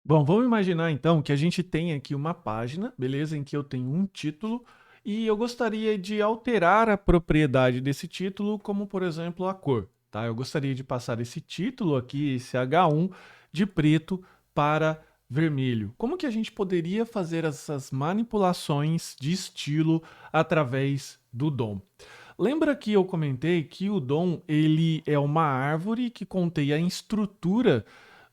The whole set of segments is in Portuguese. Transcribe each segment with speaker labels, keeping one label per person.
Speaker 1: Bom, vamos imaginar então que a gente tem aqui uma página, beleza? Em que eu tenho um título e eu gostaria de alterar a propriedade desse título, como por exemplo a cor, tá? Eu gostaria de passar esse título aqui, esse H1, de preto para vermelho. Como que a gente poderia fazer essas manipulações de estilo através do DOM? Lembra que eu comentei que o DOM ele é uma árvore que contém a estrutura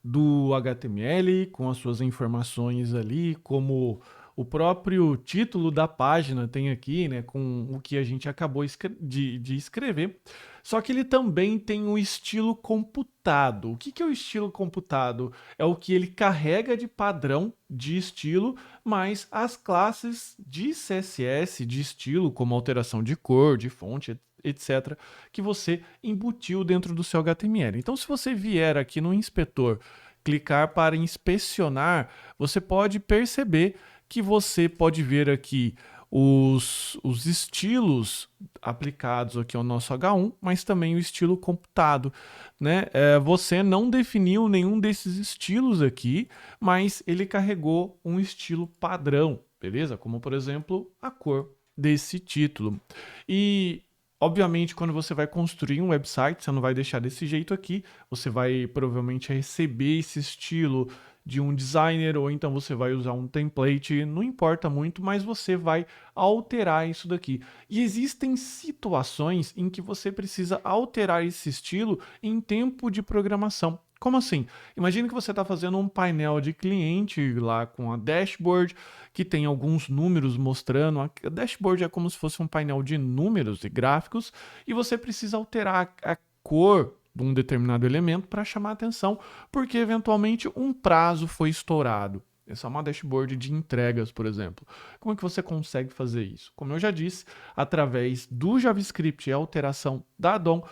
Speaker 1: do HTML com as suas informações ali, como o próprio título da página tem aqui, né, com o que a gente acabou de escrever. Só que ele também tem o estilo computado. O que é o estilo computado? É o que ele carrega de padrão de estilo, mas as classes de CSS de estilo, como alteração de cor, de fonte, etc., que você embutiu dentro do seu HTML. Então, se você vier aqui no inspetor, clicar para inspecionar, você pode perceber que você pode ver aqui os estilos aplicados aqui ao nosso H1, mas também o estilo computado, né? Você não definiu nenhum desses estilos aqui, mas ele carregou um estilo padrão, beleza? Como, por exemplo, a cor desse título. E obviamente, quando você vai construir um website, você não vai deixar desse jeito aqui. Você vai provavelmente receber esse estilo de um designer, ou então você vai usar um template, não importa muito, mas você vai alterar isso daqui. E existem situações em que você precisa alterar esse estilo em tempo de programação. Como assim? Imagina que você está fazendo um painel de cliente lá com a dashboard, que tem alguns números mostrando. A dashboard é como se fosse um painel de números e gráficos, e você precisa alterar a cor de um determinado elemento para chamar a atenção, porque eventualmente um prazo foi estourado. Essa é uma dashboard de entregas, por exemplo. Como é que você consegue fazer isso? Como eu já disse, através do JavaScript e a alteração da DOM,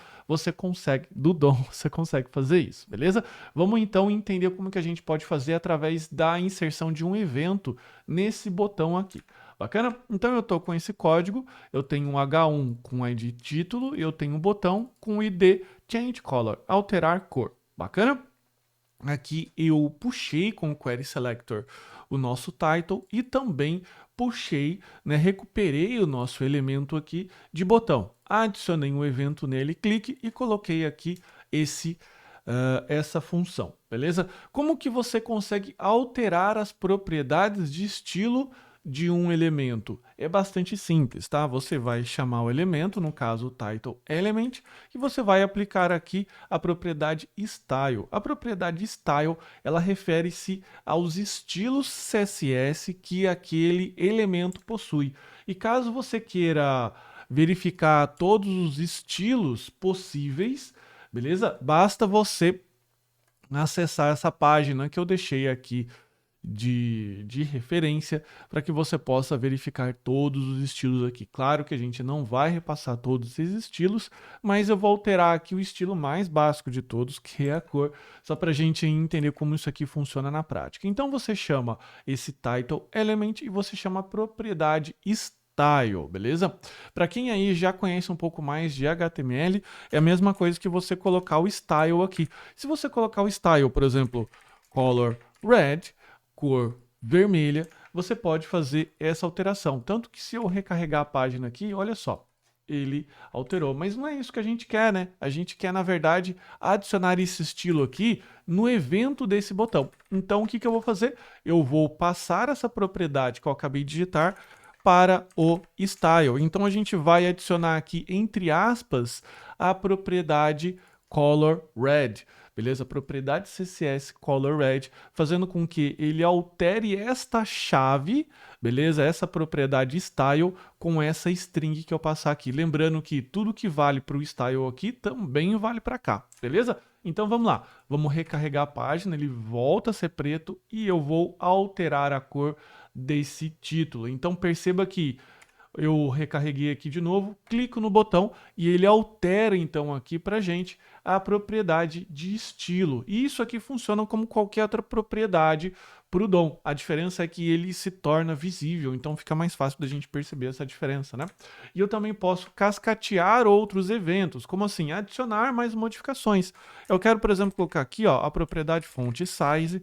Speaker 1: do DOM, você consegue fazer isso, beleza? Vamos então entender como que a gente pode fazer através da inserção de um evento nesse botão aqui. Bacana? Então eu estou com esse código, eu tenho um H1 com ID título e eu tenho um botão com ID Change Color, alterar cor. Bacana? Aqui eu puxei com o Query Selector o nosso title e também puxei, né, recuperei o nosso elemento aqui de botão. Adicionei um evento nele, clique e coloquei aqui essa função, beleza? Como que você consegue alterar as propriedades de estilo de um elemento? É bastante simples, tá? Você vai chamar o elemento, no caso o title element, e você vai aplicar aqui a propriedade style. A propriedade style, ela refere-se aos estilos CSS que aquele elemento possui. E caso você queira verificar todos os estilos possíveis, beleza? Basta você acessar essa página que eu deixei aqui de referência para que você possa verificar todos os estilos aqui. Claro que a gente não vai repassar todos esses estilos, mas eu vou alterar aqui o estilo mais básico de todos, que é a cor, só para a gente entender como isso aqui funciona na prática. Então você chama esse title element e você chama a propriedade style, beleza? Para quem aí já conhece um pouco mais de HTML, é a mesma coisa que você colocar o style aqui. Se você colocar o style, por exemplo, color red, cor vermelha, você pode fazer essa alteração. Tanto que se eu recarregar a página aqui, olha só, ele alterou. Mas não é isso que a gente quer, né? A gente quer, na verdade, adicionar esse estilo aqui no evento desse botão. Então, o que eu vou fazer? Eu vou passar essa propriedade que eu acabei de digitar para o style. Então, a gente vai adicionar aqui, entre aspas, a propriedade color red. Beleza? Propriedade CSS color red, fazendo com que ele altere esta chave, beleza? Essa propriedade style com essa string que eu passar aqui. Lembrando que tudo que vale para o style aqui também vale para cá, beleza? Então vamos lá, vamos recarregar a página, ele volta a ser preto e eu vou alterar a cor desse título. Então perceba que eu recarreguei aqui de novo, clico no botão e ele altera então aqui para gente a propriedade de estilo. E isso aqui funciona como qualquer outra propriedade para o DOM. A diferença é que ele se torna visível, então fica mais fácil da gente perceber essa diferença, né? E eu também posso cascatear outros eventos, como assim? Adicionar mais modificações. Eu quero, por exemplo, colocar aqui ó, a propriedade font size,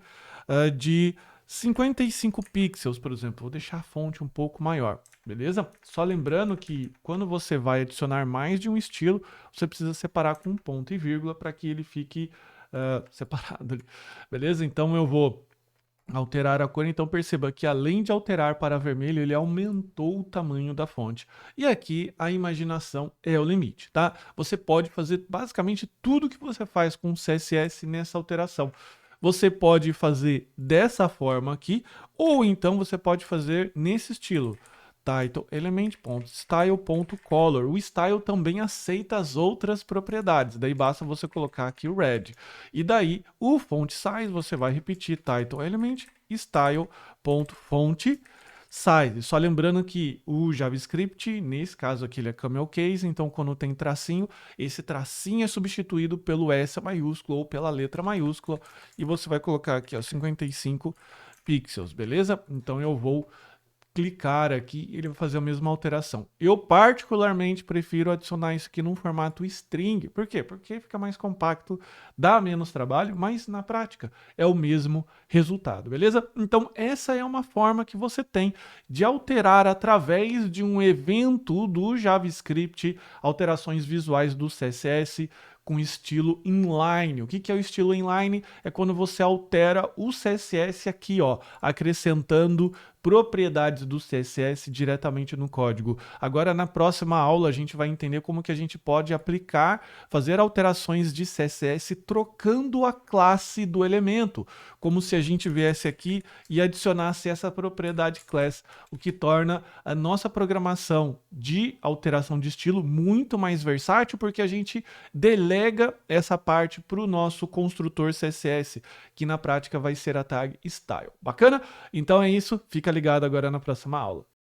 Speaker 1: de 55 pixels, por exemplo. Vou deixar a fonte um pouco maior, beleza? Só lembrando que quando você vai adicionar mais de um estilo, você precisa separar com um ponto e vírgula para que ele fique separado ali, beleza? Então eu vou alterar a cor, então perceba que além de alterar para vermelho, ele aumentou o tamanho da fonte. E aqui a imaginação é o limite, tá? Você pode fazer basicamente tudo que você faz com o CSS nessa alteração. Você pode fazer dessa forma aqui, ou então você pode fazer nesse estilo. Title element.style.color. O style também aceita as outras propriedades. Daí basta você colocar aqui o red. E daí o font size você vai repetir title element style.font size. Só lembrando que o JavaScript, nesse caso aqui, ele é camel case, então quando tem tracinho, esse tracinho é substituído pelo S maiúsculo ou pela letra maiúscula e você vai colocar aqui, ó, 55 pixels, beleza? Então eu vou clicar aqui, ele vai fazer a mesma alteração. Eu particularmente prefiro adicionar isso aqui num formato string. Por quê? Porque fica mais compacto, dá menos trabalho, mas na prática é o mesmo resultado, beleza? Então essa é uma forma que você tem de alterar através de um evento do JavaScript, alterações visuais do CSS, com estilo inline. O que é o estilo inline? É quando você altera o CSS aqui, ó, acrescentando propriedades do CSS diretamente no código. Agora, na próxima aula, a gente vai entender como que a gente pode aplicar, fazer alterações de CSS trocando a classe do elemento, como se a gente viesse aqui e adicionasse essa propriedade class, o que torna a nossa programação de alteração de estilo muito mais versátil, porque a gente delega essa parte para o nosso construtor CSS, que na prática vai ser a tag style. Bacana? Então é isso, fica ligado agora na próxima aula.